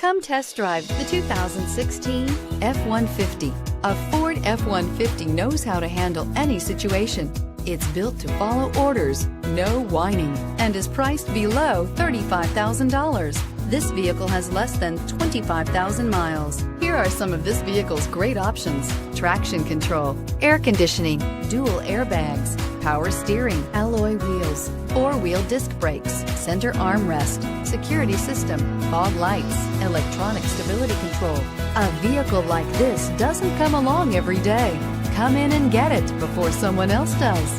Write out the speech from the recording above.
Come test drive the 2016 F-150. A Ford F-150 knows how to handle any situation. It's built to follow orders, no whining, and is priced below $35,000. This vehicle has less than 25,000 miles. Here are some of this vehicle's great options: traction control, air conditioning, dual airbags, power steering, alloy wheels, four-wheel disc brakes, center armrest, security system, fog lights, electronic stability control. A vehicle like this doesn't come along every day. Come in and get it before someone else does.